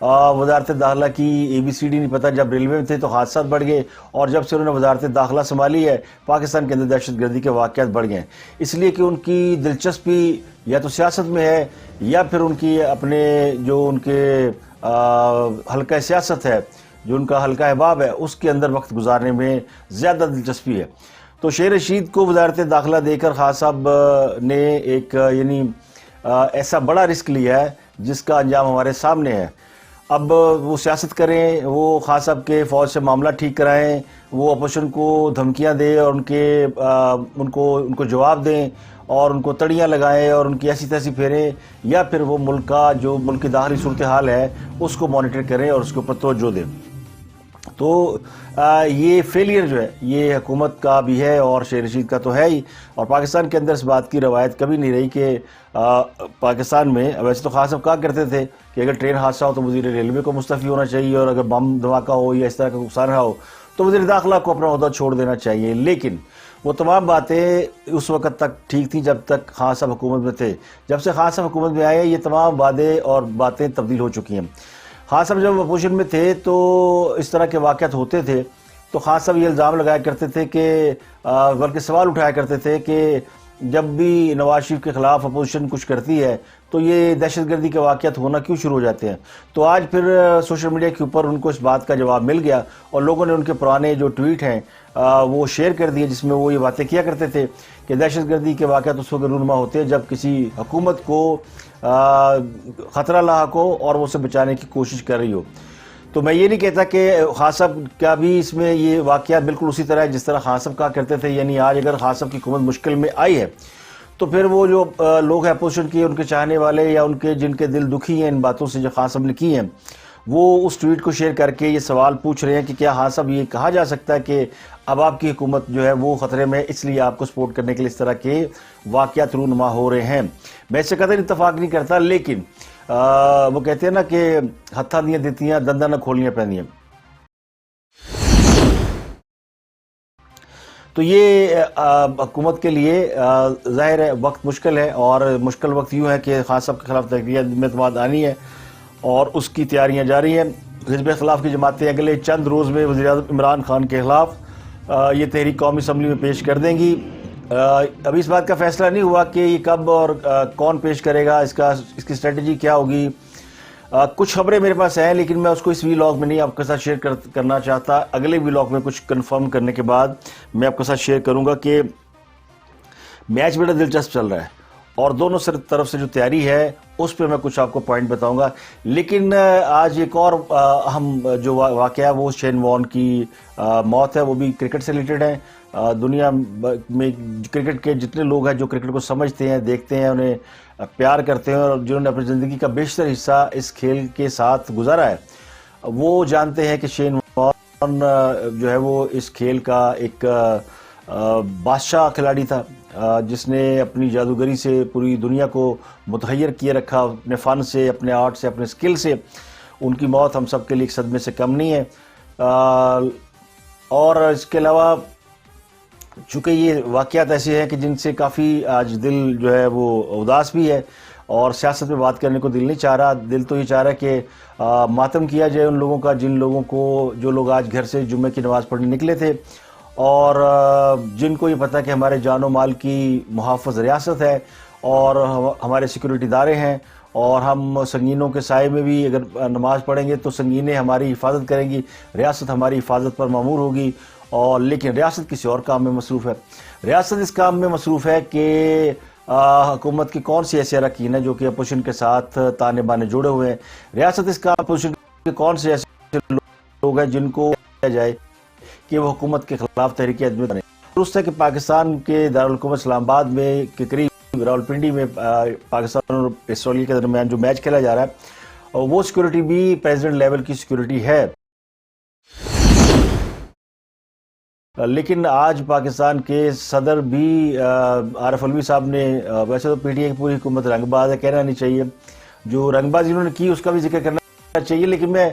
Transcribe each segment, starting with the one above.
وزارت داخلہ کی ABCD نہیں پتہ. جب ریلوے میں تھے تو حادثات بڑھ گئے, اور جب سے انہوں نے وزارت داخلہ سنبھالی ہے پاکستان کے اندر دہشت گردی کے واقعات بڑھ گئے ہیں, اس لیے کہ ان کی دلچسپی یا تو سیاست میں ہے یا پھر ان کی اپنے جو ان کے حلقہ سیاست ہے, جو ان کا حلقہ احباب ہے, اس کے اندر وقت گزارنے میں زیادہ دلچسپی ہے. تو شیر رشید کو وزارت داخلہ دے کر خان صاحب نے ایک یعنی ایسا بڑا رسک لیا ہے جس کا انجام ہمارے سامنے ہے. اب وہ سیاست کریں, وہ خان صاحب کے فوج سے معاملہ ٹھیک کرائیں, وہ اپوزیشن کو دھمکیاں دیں اور ان کو جواب دیں اور ان کو تڑیاں لگائیں اور ان کی ایسی تیسی پھیریں, یا پھر وہ ملک کی داخلی صورتحال ہے اس کو مانیٹر کریں اور اس کے اوپر توجہ دیں. تو یہ فیلئر جو ہے یہ حکومت کا بھی ہے اور شیر رشید کا تو ہے ہی, اور پاکستان کے اندر اس بات کی روایت کبھی نہیں رہی کہ پاکستان میں, ویسے تو خان صاحب کہا کرتے تھے کہ اگر ٹرین حادثہ ہو تو وزیر ریلوے کو مستعفی ہونا چاہیے, اور اگر بم دھماکہ ہو یا اس طرح کا نقصان ہو تو وزیر داخلہ کو اپنا عہدہ چھوڑ دینا چاہیے. لیکن وہ تمام باتیں اس وقت تک ٹھیک تھیں جب تک خان صاحب حکومت میں تھے. جب سے خان صاحب حکومت میں آئے یہ تمام وعدے اور باتیں تبدیل ہو چکی ہیں. خان صاحب جب اپوزیشن میں تھے تو اس طرح کے واقعات ہوتے تھے تو خان صاحب یہ الزام لگایا کرتے تھے کہ بلکہ سوال اٹھایا کرتے تھے کہ جب بھی نواز شریف کے خلاف اپوزیشن کچھ کرتی ہے تو یہ دہشت گردی کے واقعات ہونا کیوں شروع ہو جاتے ہیں. تو آج پھر سوشل میڈیا کے اوپر ان کو اس بات کا جواب مل گیا اور لوگوں نے ان کے پرانے جو ٹویٹ ہیں وہ شیئر کر دیے جس میں وہ یہ باتیں کیا کرتے تھے کہ دہشت گردی کے واقعات اس وقت رونما ہوتے ہیں جب کسی حکومت کو خطرہ لاحق ہو اور وہ اسے بچانے کی کوشش کر رہی ہو. تو میں یہ نہیں کہتا کہ خان صاحب کا بھی اس میں یہ واقعات بالکل اسی طرح ہے جس طرح خان صاحب کہا کرتے تھے. یعنی آج اگر خان صاحب کی حکومت مشکل میں آئی ہے تو پھر وہ جو لوگ ہیں اپوزیشن کے, ان کے چاہنے والے یا ان کے جن کے دل دکھی ہیں ان باتوں سے جو خان صاحب نے کی ہیں, وہ اس ٹویٹ کو شیئر کر کے یہ سوال پوچھ رہے ہیں کہ کیا خان صاحب یہ کہا جا سکتا ہے کہ اب آپ کی حکومت جو ہے وہ خطرے میں اس لیے آپ کو سپورٹ کرنے کے لیے اس طرح کے واقعات رونما ہو رہے ہیں. میں اس سے قدر اتفاق نہیں کرتا, لیکن وہ کہتے ہیں نا کہ ہتھا دیاں دیتیاں دنداں نہ کھولنیاں پہنیاں. تو یہ حکومت کے لیے ظاہر ہے وقت مشکل ہے, اور مشکل وقت یوں ہے کہ خان صاحب کے خلاف تحریک عدم اعتماد آنی ہے اور اس کی تیاریاں جاری ہیں. حزب اختلاف کی جماعتیں اگلے چند روز میں وزیر اعظم عمران خان کے خلاف یہ تحریک قومی اسمبلی میں پیش کر دیں گی. ابھی اس بات کا فیصلہ نہیں ہوا کہ یہ کب اور کون پیش کرے گا, اس کی اسٹریٹجی کیا ہوگی. کچھ خبریں میرے پاس ہیں لیکن میں اس کو اس ویلاگ میں نہیں آپ کے ساتھ شیئر کرنا چاہتا. اگلے ویلاگ میں کچھ کنفرم کرنے کے بعد میں آپ کے ساتھ شیئر کروں گا کہ میچ بڑا دلچسپ چل رہا ہے اور دونوں طرف سے جو تیاری ہے اس پہ میں کچھ آپ کو پوائنٹ بتاؤں گا. لیکن آج ایک اور اہم جو واقعہ ہے وہ شین وارن کی موت ہے, وہ بھی کرکٹ سے ریلیٹڈ ہے. دنیا میں کرکٹ کے جتنے لوگ ہیں جو کرکٹ کو سمجھتے ہیں, دیکھتے ہیں, انہیں پیار کرتے ہیں اور جنہوں نے اپنی زندگی کا بیشتر حصہ اس کھیل کے ساتھ گزارا ہے, وہ جانتے ہیں کہ شین وارن جو ہے وہ اس کھیل کا ایک بادشاہ کھلاڑی تھا جس نے اپنی جادوگری سے پوری دنیا کو متحیر کیے رکھا, اپنے فن سے, اپنے آرٹ سے, اپنے سکل سے. ان کی موت ہم سب کے لیے ایک صدمے سے کم نہیں ہے. اور اس کے علاوہ چونکہ یہ واقعات ایسے ہیں کہ جن سے کافی آج دل جو ہے وہ اداس بھی ہے اور سیاست میں بات کرنے کو دل نہیں چاہ رہا. دل تو یہ چاہ رہا ہے کہ ماتم کیا جائے ان لوگوں کا جو لوگ آج گھر سے جمعے کی نماز پڑھنے نکلے تھے اور جن کو یہ پتہ ہے کہ ہمارے جان و مال کی محافظ ریاست ہے اور ہمارے سیکورٹی ادارے ہیں اور ہم سنگینوں کے سائے میں بھی اگر نماز پڑھیں گے تو سنگینیں ہماری حفاظت کریں گی, ریاست ہماری حفاظت پر مامور ہوگی. اور لیکن ریاست کسی اور کام میں مصروف ہے. ریاست اس کام میں مصروف ہے کہ حکومت کی کون سی ایسے اراکین ہیں جو کہ اپوزیشن کے ساتھ تانے بانے جوڑے ہوئے ہیں. ریاست اس کا اپوزیشن کے کون سے ایسے لوگ ہیں جن کو کہا جائے کہ وہ حکومت کے خلاف تحریک عدم اعتماد. درست ہے کہ پاکستان کے دارالحکومت اسلام آباد میں کے قریب راولپنڈی میں پاکستان اور آسٹریلیا کے درمیان جو میچ کھیلا جا رہا ہے وہ سیکورٹی بھی پریزیڈنٹ لیول کی سیکورٹی ہے. لیکن آج پاکستان کے صدر بھی عارف علوی صاحب نے, ویسے تو پی ٹی آئی کی پوری حکومت رنگ باز ہے, کہنا نہیں چاہیے, جو رنگ بازی انہوں نے کی اس کا بھی ذکر کرنا چاہیے, لیکن میں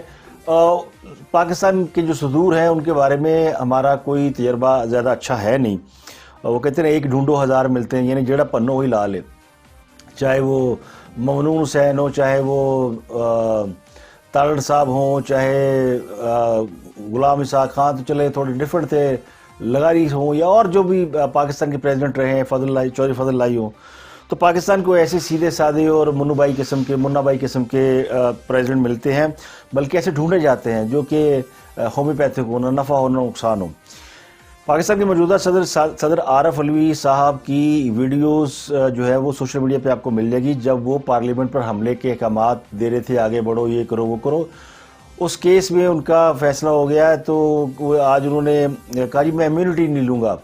پاکستان کے جو صدور ہیں ان کے بارے میں ہمارا کوئی تجربہ زیادہ اچھا ہے نہیں. وہ کہتے ہیں ایک ڈھونڈو ہزار ملتے ہیں, یعنی جڑا پنو وہی لال ہے, چاہے وہ ممنون حسین ہو, چاہے وہ تارڑ صاحب ہوں چاہے غلام اسحاق خان تو چلے تھوڑے ڈفرینٹ تھے، لغاری ہوں یا اور جو بھی پاکستان کے پریزیڈنٹ رہے ہیں، چودھری فضل اللہ ہوں، تو پاکستان کو ایسے سیدھے سادے اور منا بائی قسم کے پریزیڈنٹ ملتے ہیں، بلکہ ایسے ڈھونڈے جاتے ہیں جو کہ ہومیوپیتھک ہو، نہ نفع ہو نہ نقصان ہو۔ پاکستان کے موجودہ صدر عارف علوی صاحب کی ویڈیوز جو ہے وہ سوشل میڈیا پہ آپ کو مل جائے گی، جب وہ پارلیمنٹ پر حملے کے احکامات دے رہے تھے، آگے بڑھو، یہ کرو وہ کرو۔ اس کیس میں ان کا فیصلہ ہو گیا ہے، تو آج انہوں نے کہا جی میں امیونٹی نہیں لوں گا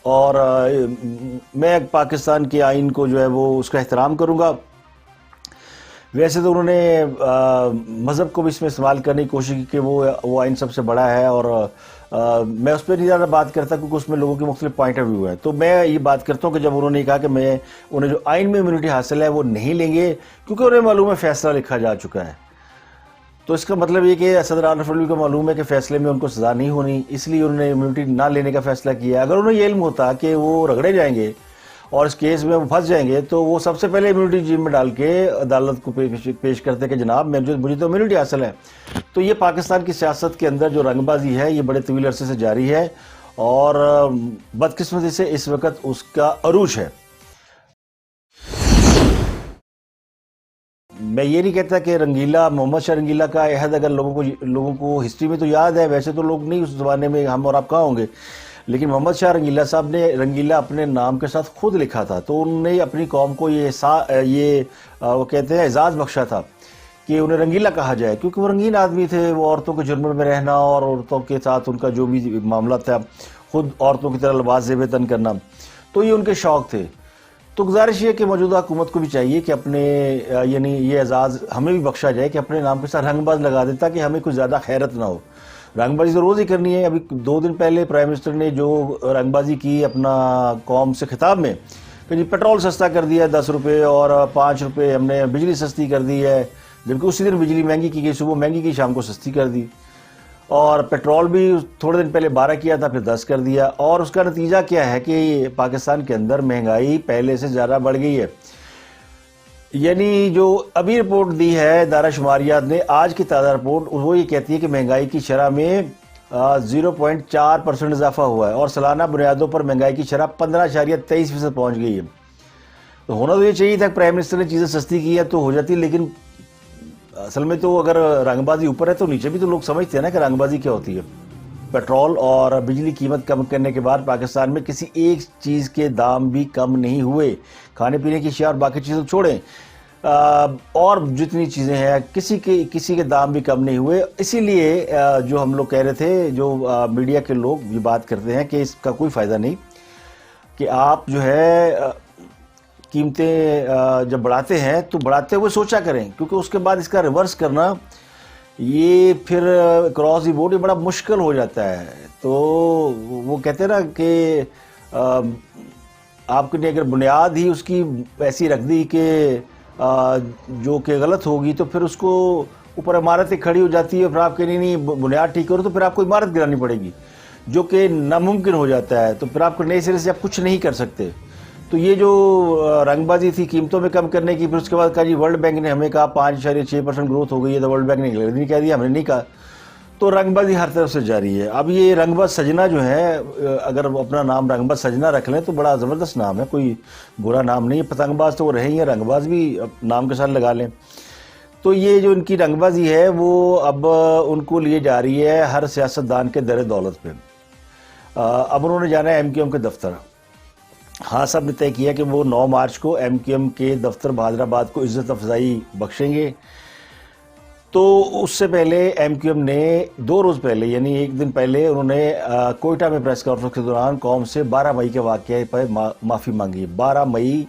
اور میں پاکستان کے آئین کو جو ہے وہ اس کا احترام کروں گا۔ ویسے تو انہوں نے مذہب کو بھی اس میں استعمال کرنے کی کوشش کی کہ وہ آئین سب سے بڑا ہے، اور میں اس پہ نہیں زیادہ بات کرتا کیونکہ اس میں لوگوں کے مختلف پوائنٹ آف ویو ہیں۔ تو میں یہ بات کرتا ہوں کہ جب انہوں نے کہا کہ انہیں جو آئین میں امیونٹی حاصل ہے وہ نہیں لیں گے کیونکہ انہیں معلوم ہے فیصلہ لکھا جا چکا ہے، تو اس کا مطلب یہ کہ صدر عارف علوی کو معلوم ہے کہ فیصلے میں ان کو سزا نہیں ہونی، اس لیے انہوں نے امیونٹی نہ لینے کا فیصلہ کیا۔ اگر انہیں یہ علم ہوتا کہ وہ رگڑے جائیں گے اور اس کیس میں وہ پھنس جائیں گے تو وہ سب سے پہلے امیونٹی جیم میں ڈال کے عدالت کو پیش کرتے کہ جناب مجھے تو امیونٹی حاصل ہے۔ تو یہ پاکستان کی سیاست کے اندر جو رنگ بازی ہے یہ بڑے طویل عرصے سے جاری ہے، اور بدقسمتی سے اس وقت اس کا عروج ہے۔ میں یہ نہیں کہتا کہ محمد شاہ رنگیلا کا عہد اگر لوگوں کو ہسٹری میں تو یاد ہے، ویسے تو لوگ نہیں اس زمانے میں ہم اور آپ کہاں ہوں گے، لیکن محمد شاہ رنگیلا صاحب نے رنگیلا اپنے نام کے ساتھ خود لکھا تھا، تو انہوں نے اپنی قوم کو یہ وہ کہتے ہیں اعزاز بخشا تھا کہ انہیں رنگیلا کہا جائے، کیونکہ وہ رنگین آدمی تھے، وہ عورتوں کے جرم میں رہنا اور عورتوں کے ساتھ ان کا جو بھی معاملہ تھا، خود عورتوں کی طرح لباس زیب تن کرنا، تو یہ ان کے شوق تھے۔ تو گزارش یہ کہ موجودہ حکومت کو بھی چاہیے کہ اپنے یعنی یہ اعزاز ہمیں بھی بخشا جائے کہ اپنے نام کے ساتھ رنگ باز لگا دیتا کہ ہمیں کچھ زیادہ خیرت نہ ہو۔ رنگ بازی تو روز ہی کرنی ہے۔ ابھی 2 دن پہلے پرائم منسٹر نے جو رنگ بازی کی اپنا قوم سے خطاب میں کہ جی پیٹرول سستا کر دیا ہے 10 روپے اور 5 روپے ہم نے بجلی سستی کر دی ہے، جبکہ اسی دن بجلی مہنگی کی گئی، صبح مہنگی کی شام کو سستی کر دی، اور پیٹرول بھی تھوڑے دن پہلے 12 کیا تھا پھر 10 کر دیا، اور اس کا نتیجہ کیا ہے کہ پاکستان کے اندر مہنگائی پہلے سے زیادہ بڑھ گئی ہے۔ یعنی جو ابھی رپورٹ دی ہے ادارہ شماریات نے، آج کی تازہ رپورٹ وہ یہ کہتی ہے کہ مہنگائی کی شرح میں 0.4% اضافہ ہوا ہے، اور سالانہ بنیادوں پر مہنگائی کی شرح 15.23% پہنچ گئی ہے۔ تو ہونا تو یہ چاہیے تھا کہ پرائم منسٹر نے چیزیں سستی کی ہے تو ہو جاتی، لیکن اصل میں تو اگر رنگ بازی اوپر ہے تو نیچے بھی تو لوگ سمجھتے ہیں نا کہ رنگ بازی کیا ہوتی ہے۔ پیٹرول اور بجلی قیمت کم کرنے کے بعد پاکستان میں کسی ایک چیز کے دام بھی کم نہیں ہوئے، کھانے پینے کی اشیاء اور باقی چیزیں چھوڑیں، اور جتنی چیزیں ہیں کسی کے دام بھی کم نہیں ہوئے۔ اسی لیے جو ہم لوگ کہہ رہے تھے، جو میڈیا کے لوگ یہ بات کرتے ہیں کہ اس کا کوئی فائدہ نہیں، کہ آپ جو ہے قیمتیں جب بڑھاتے ہیں تو بڑھاتے ہوئے سوچا کریں، کیونکہ اس کے بعد اس کا ریورس کرنا یہ پھر کراس دی بورڈ یہ بڑا مشکل ہو جاتا ہے۔ تو وہ کہتے ہیں نا کہ آپ نے اگر بنیاد ہی اس کی ایسی رکھ دی کہ جو کہ غلط ہوگی تو پھر اس کو اوپر عمارتیں کھڑی ہو جاتی ہے، پھر آپ کہنے نہیں بنیاد ٹھیک کرو تو پھر آپ کو عمارت گرانی پڑے گی، جو کہ ناممکن ہو جاتا ہے، تو پھر آپ کو نئے سرے سے آپ کچھ نہیں کر سکتے۔ تو یہ جو رنگ بازی تھی قیمتوں میں کم کرنے کی، پھر اس کے بعد کہا جی ورلڈ بینک نے ہمیں کہا 5.6% گروتھ ہو گئی ہے، تو ورلڈ بینک نے نہیں کہہ دیا، ہم نے نہیں کہا۔ تو رنگ بازی ہر طرف سے جاری ہے۔ اب یہ رنگ باز سجنا جو ہے، اگر اپنا نام رنگ باز سجنا رکھ لیں تو بڑا زبردست نام ہے، کوئی برا نام نہیں ہے۔ پتنگ باز تو وہ رہے ہی ہیں، رنگ باز بھی نام کے ساتھ لگا لیں۔ تو یہ جو ان کی رنگ بازی ہے وہ اب ان کو لیے جا رہی ہے ہر سیاستدان کے در دولت پہ۔ اب انہوں نے جانا ہے ایم کیو ایم کے دفتر۔ ہاں صاحب نے طے کیا کہ وہ 9 مارچ کو ایم کیو ایم کے دفتر بہادر آباد کو عزت افزائی بخشیں گے۔ تو اس سے پہلے ایم کیو ایم نے 2 روز پہلے یعنی 1 دن پہلے انہوں نے کوئٹہ میں پریس کانفرنس کے دوران قوم سے 12 مئی کے واقعے پر معافی مانگی۔ 12 مئی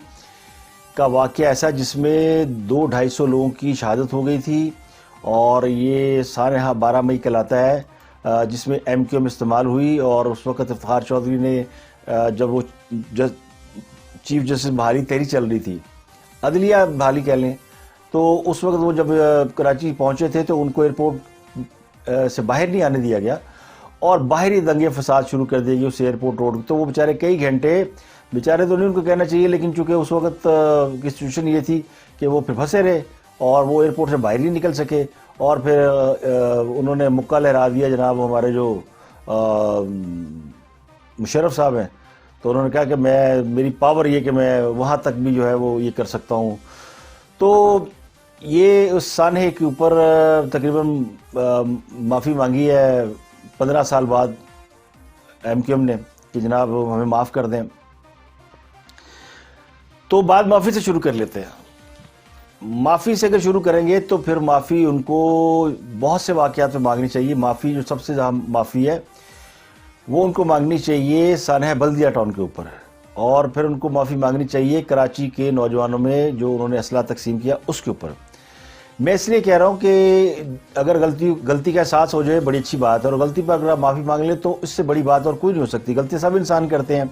کا واقعہ ایسا جس میں 200-250 لوگوں کی شہادت ہو گئی تھی، اور یہ سانحہ 12 مئی کہلاتا ہے جس میں ایم کیو ایم استعمال ہوئی۔ اور اس وقت افتخار چودھری نے جب وہ چیف جسٹس بحالی تحریک چل رہی تھی، عدلیہ بحالی کہہ لیں، تو اس وقت وہ جب کراچی پہنچے تھے تو ان کو ایئرپورٹ سے باہر نہیں آنے دیا گیا، اور باہری دنگے فساد شروع کر دیے گئے اس ایئرپورٹ روڈ۔ تو وہ بیچارے کئی گھنٹے، بیچارے تو نہیں ان کو کہنا چاہیے، لیکن چونکہ اس وقت کی سچویشن یہ تھی کہ وہ پھر پھنسے رہے اور وہ ایئرپورٹ سے باہر نہیں نکل سکے، اور پھر انہوں نے مکہ لہرا دیا جناب ہمارے جو مشرف صاحب ہیں، تو انہوں نے کہا کہ میری پاور یہ کہ میں وہاں تک بھی جو ہے وہ یہ کر سکتا ہوں. تو یہ اس سانحے کے اوپر تقریباً معافی مانگی ہے 15 سال بعد ایم کیو ایم نے کہ جناب ہمیں معاف کر دیں. تو بات معافی سے شروع کر لیتے ہیں. معافی سے اگر شروع کریں گے تو پھر معافی ان کو بہت سے واقعات میں مانگنی چاہیے. معافی جو سب سے زیادہ معافی ہے وہ ان کو مانگنی چاہیے سانحہ بلدیہ ٹاؤن کے اوپر، اور پھر ان کو معافی مانگنی چاہیے کراچی کے نوجوانوں میں جو انہوں نے اسلحہ تقسیم کیا اس کے اوپر. میں اس لیے کہہ رہا ہوں کہ اگر غلطی کا احساس ہو جائے بڑی اچھی بات ہے، اور غلطی پر اگر آپ معافی مانگ لیں تو اس سے بڑی بات اور کوئی نہیں ہو سکتی. غلطی سب انسان کرتے ہیں.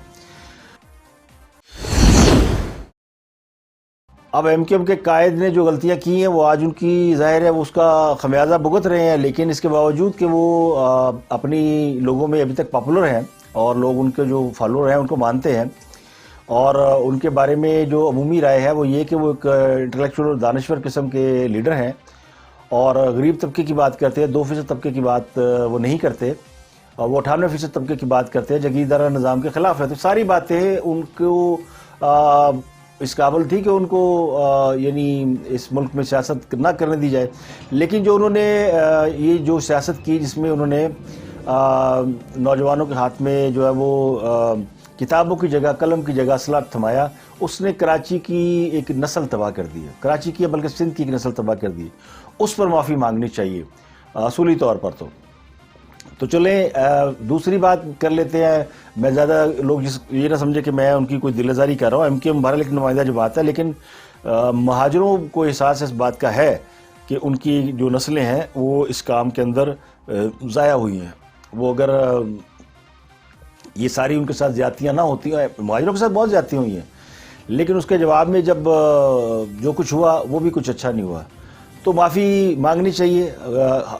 اب ایم کیو ایم کے قائد نے جو غلطیاں کی ہیں وہ آج ان کی ظاہر ہے وہ اس کا خمیازہ بھگت رہے ہیں، لیکن اس کے باوجود کہ وہ اپنی لوگوں میں ابھی تک پاپولر ہیں اور لوگ ان کے جو فالوور ہیں ان کو مانتے ہیں، اور ان کے بارے میں جو عمومی رائے ہے وہ یہ کہ وہ ایک انٹلیکچوئل اور دانشور قسم کے لیڈر ہیں، اور غریب طبقے کی بات کرتے ہیں. 2% طبقے کی بات وہ نہیں کرتے، وہ 98% طبقے کی بات کرتے ہیں، جگیردارہ نظام کے خلاف ہے. تو ساری باتیں ان کو اس قابل تھی کہ ان کو یعنی اس ملک میں سیاست نہ کرنے دی جائے. لیکن جو انہوں نے یہ جو سیاست کی جس میں انہوں نے نوجوانوں کے ہاتھ میں جو ہے وہ کتابوں کی جگہ قلم کی جگہ اسلحہ تھمایا، اس نے کراچی کی ایک نسل تباہ کر دی ہے. کراچی کی بلکہ سندھ کی ایک نسل تباہ کر دی. اس پر معافی مانگنی چاہیے اصولی طور پر. تو چلیں دوسری بات کر لیتے ہیں. میں زیادہ لوگ یہ نہ سمجھے کہ میں ان کی کوئی دل آزاری کر رہا ہوں. ایم کیو ایم بہرحال ایک نمائندہ جو بات ہے، لیکن مہاجروں کو احساس اس بات کا ہے کہ ان کی جو نسلیں ہیں وہ اس کام کے اندر ضائع ہوئی ہیں. وہ اگر یہ ساری ان کے ساتھ زیادتیاں نہ ہوتی ہیں، مہاجروں کے ساتھ بہت زیادتیاں ہوئی ہیں، لیکن اس کے جواب میں جب جو کچھ ہوا وہ بھی کچھ اچھا نہیں ہوا. تو معافی مانگنی چاہیے.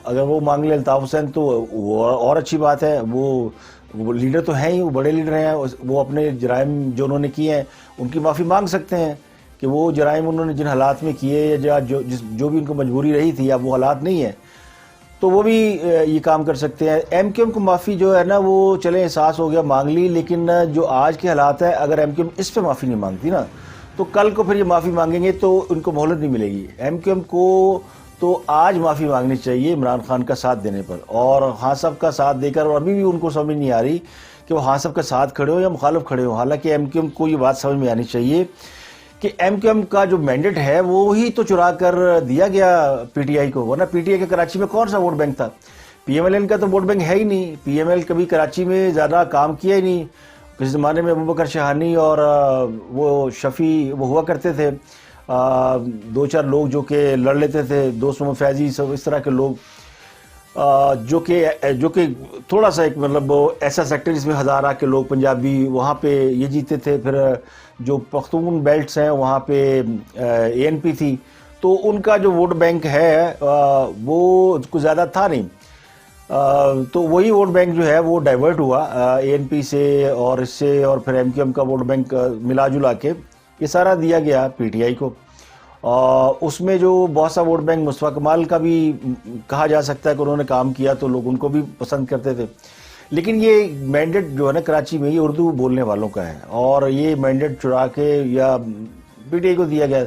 اگر وہ مانگ لیں الطاف حسین تو وہ اور اچھی بات ہے. وہ لیڈر تو ہیں ہی، وہ بڑے لیڈر ہیں. وہ اپنے جرائم جو انہوں نے کیے ہیں ان کی معافی مانگ سکتے ہیں کہ وہ جرائم انہوں نے جن حالات میں کیے یا جو بھی ان کو مجبوری رہی تھی یا وہ حالات نہیں ہیں تو وہ بھی یہ کام کر سکتے ہیں. ایم کیو ایم کو معافی جو ہے نا وہ چلے احساس ہو گیا مانگ لی، لیکن جو آج کے حالات ہیں اگر ایم کیو ایم اس پہ معافی نہیں مانگتی نا تو کل کو پھر یہ معافی مانگیں گے تو ان کو مہلت نہیں ملے گی. ایم کیو ایم کو تو آج معافی مانگنی چاہیے عمران خان کا ساتھ دینے پر، اور خان صاحب کا ساتھ دے کر. اور ابھی بھی ان کو سمجھ نہیں آ رہی کہ وہ خان صاحب کا ساتھ کھڑے ہو یا مخالف کھڑے ہو. حالانکہ ایم کیو ایم کو یہ بات سمجھ میں آنی چاہیے کہ ایم کیو ایم کا جو مینڈیٹ ہے وہی تو چرا کر دیا گیا پی ٹی آئی کو. ورنہ پی ٹی آئی کے کراچی میں کون سا ووٹ بینک تھا؟ پی ایم ایل این کا تو ووٹ بینک ہے ہی نہیں. پی ایم ایل کبھی کراچی میں زیادہ کام کیا ہی نہیں. کسی زمانے میں ابوبکر شہانی اور وہ شفیع وہ ہوا کرتے تھے، 2-4 لوگ جو کہ لڑ لیتے تھے، دوست محمد فیضی سب اس طرح کے لوگ، جو کہ تھوڑا سا ایک مطلب ایسا سیکٹر جس میں ہزارہ کے لوگ پنجابی وہاں پہ یہ جیتے تھے. پھر جو پختون بیلٹس ہیں وہاں پہ اے این پی تھی. تو ان کا جو ووٹ بینک ہے وہ کچھ زیادہ تھا نہیں. تو وہی ووٹ بینک جو ہے وہ ڈائیورٹ ہوا اے این پی سے اور اس سے، اور پھر ایم کیو ایم کا ووٹ بینک ملا جلا کے یہ سارا دیا گیا پی ٹی آئی کو. اس میں جو بہت سا ووٹ بینک مصطفیٰ کمال کا بھی کہا جا سکتا ہے کہ انہوں نے کام کیا تو لوگ ان کو بھی پسند کرتے تھے. لیکن یہ مینڈیٹ جو ہے نا کراچی میں یہ اردو بولنے والوں کا ہے، اور یہ مینڈیٹ چرا کے یا پی ٹی آئی کو دیا گیا.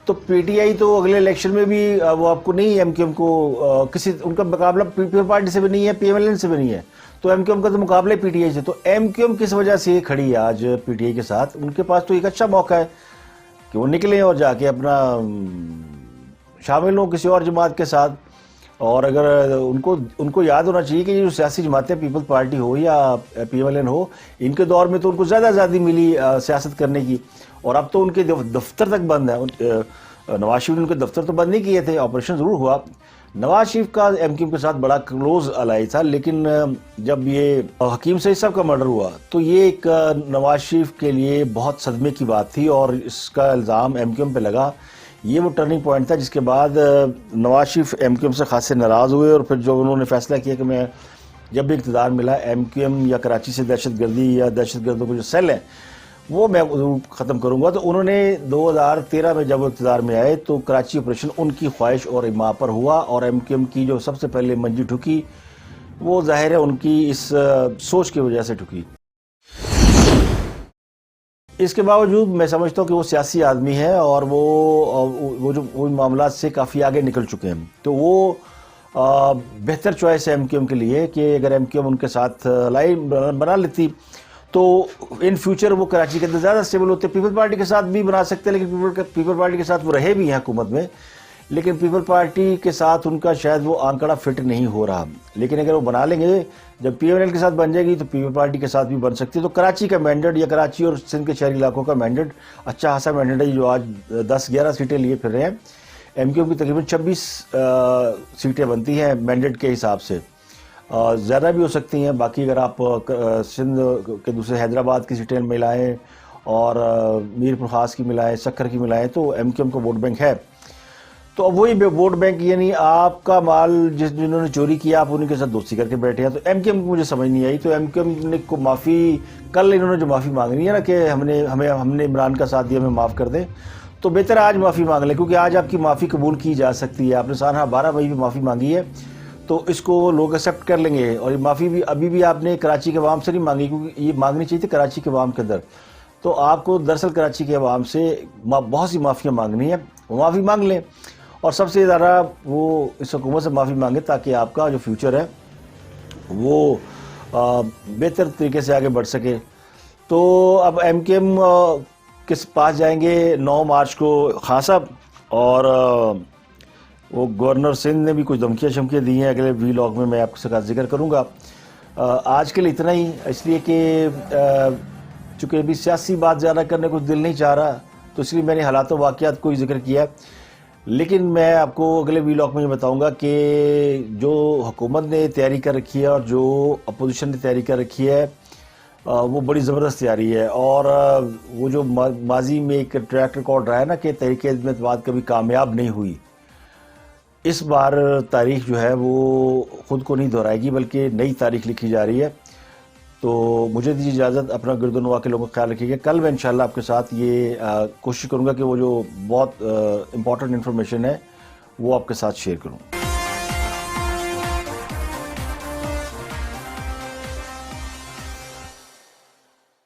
تو پی ٹی آئی تو اگلے الیکشن میں بھی وہ آپ کو نہیں، ایم کیو ایم کو کسی ان کا مقابلہ پیپل پارٹی سے بھی نہیں ہے، پی ایم ایل این سے بھی نہیں ہے. تو ایم کیو ایم کا تو مقابلہ پی ٹی آئی سے. تو ایم کیو ایم کس وجہ سے کھڑی ہے آج پی ٹی آئی کے ساتھ؟ ان کے پاس تو ایک اچھا موقع ہے کہ وہ نکلیں اور جا کے اپنا شامل ہوں کسی اور جماعت کے ساتھ. اور اگر ان کو یاد ہونا چاہیے کہ یہ جو سیاسی جماعتیں پیپل پارٹی ہو یا پی ایم ایل این ہو، ان کے دور میں تو ان کو زیادہ آزادی ملی سیاست کرنے کی، اور اب تو ان کے دفتر تک بند ہے. نواز شریف نے ان کے دفتر تو بند نہیں کیے تھے، آپریشن ضرور ہوا. نواز شریف کا ایم کیو ایم کے ساتھ بڑا کلوز الائی تھا، لیکن جب یہ حکیم سعید صاحب کا مرڈر ہوا تو یہ ایک نواز شریف کے لیے بہت صدمے کی بات تھی، اور اس کا الزام ایم کیو ایم پہ لگا. یہ وہ ٹرننگ پوائنٹ تھا جس کے بعد Nawaz Sharif M Q M سے خاصے ناراض ہوئے، اور پھر جو انہوں نے فیصلہ کیا کہ میں جب بھی اقتدار ملا ایم کیو ایم یا کراچی سے دہشت گردی یا دہشت گردوں کے جو سیل ہیں وہ میں ختم کروں گا. تو انہوں نے 2013 میں جب اقتدار میں آئے تو کراچی آپریشن ان کی خواہش اور اما پر ہوا, اور ایم کیو ایم کی جو سب سے پہلے منجی ٹھکی وہ ظاہر ہے ان کی اس سوچ کی وجہ سے ٹھکی. اس کے باوجود میں سمجھتا ہوں کہ وہ سیاسی آدمی ہے اور وہ معاملات سے کافی آگے نکل چکے ہیں, تو وہ بہتر چوائس ہے ایم کیو ایم کے لیے کہ اگر ایم کیو ایم ان کے ساتھ لائن بنا لیتی تو ان فیوچر وہ کراچی کے اندر زیادہ سٹیبل ہوتے. پیپل پارٹی کے ساتھ بھی بنا سکتے ہیں, لیکن پیپل پارٹی کے ساتھ وہ رہے بھی ہیں حکومت میں, لیکن پیپل پارٹی کے ساتھ ان کا شاید وہ آنکڑا فٹ نہیں ہو رہا. لیکن اگر وہ بنا لیں گے, جب پی ایم ایل کے ساتھ بن جائے گی تو پیپل پارٹی کے ساتھ بھی بن سکتی ہے. تو کراچی کا مینڈیٹ یا کراچی اور سندھ کے شہری علاقوں کا مینڈیٹ اچھا خاصا مینڈیٹ ہے, جو آج 10-11 سیٹیں لیے پھر رہے ہیں. ایم کیو ایم کی تقریباً 26 سیٹیں بنتی ہیں مینڈیٹ کے حساب سے, زیادہ بھی ہو سکتی ہیں. باقی اگر آپ سندھ کے دوسرے حیدرآباد کی سیٹیں ملائیں اور میر پور خاص کی ملائیں, سکھر کی ملائیں, تو ایم کیو ایم کا ووٹ بینک ہے. تو اب وہی ووٹ بینک, یعنی آپ کا مال جنہوں نے چوری کیا آپ انہیں کے ساتھ دوستی کر کے بیٹھے ہیں. تو ایم کیو ایم کو مجھے سمجھ نہیں آئی. تو ایم کیو ایم نے کو معافی, کل انہوں نے جو معافی مانگنی ہے نا کہ ہم نے عمران کا ساتھ دیا, ہمیں معاف کر دیں, تو بہتر آج معافی مانگ لیں, کیونکہ آج آپ کی معافی قبول کی جا سکتی ہے. آپ نے سالہ 12 مئی بھی معافی مانگی ہے, تو اس کو لوگ ایکسیپٹ کر لیں گے. اور یہ معافی بھی ابھی بھی آپ نے کراچی کے عوام سے نہیں مانگی, کیونکہ یہ مانگنی چاہیے تھی کراچی کے عوام کے اندر. تو آپ کو دراصل کراچی کے عوام سے بہت سی معافیاں مانگنی ہے, وہ معافی مانگ لیں, اور سب سے زیادہ وہ اس حکومت سے معافی مانگے تاکہ آپ کا جو فیوچر ہے وہ بہتر طریقے سے آگے بڑھ سکے. تو اب ایم کیو ایم کے پاس جائیں گے 9 مارچ کو خان صاحب, اور وہ گورنر سندھ نے بھی کچھ دھمکیاں دی ہیں, اگلے وی لاگ میں آپ کے ساتھ ذکر کروں گا. آج کے لیے اتنا ہی, اس لیے کہ چونکہ ابھی سیاسی بات زیادہ کرنے کو دل نہیں چاہ رہا, تو اس لیے میں نے حالات و واقعات کو ہی ذکر کیا. لیکن میں آپ کو اگلے وی لاگ میں یہ بتاؤں گا کہ جو حکومت نے تیاری کر رکھی ہے اور جو اپوزیشن نے تیاری کر رکھی ہے وہ بڑی زبردست تیاری ہے. اور وہ جو ماضی میں ایک ٹریک ریکارڈ رہا ہے نا کہ تحریک اعتماد کبھی کامیاب نہیں ہوئی, اس بار تاریخ جو ہے وہ خود کو نہیں دہرائے گی, بلکہ نئی تاریخ لکھی جا رہی ہے. تو مجھے دیجیے اجازت, اپنا گرد و نواح کے لوگوں کا خیال رکھیے گا. کل میں انشاءاللہ آپ کے ساتھ یہ کوشش کروں گا کہ وہ جو بہت امپورٹنٹ انفارمیشن ہے وہ آپ کے ساتھ شیئر کروں.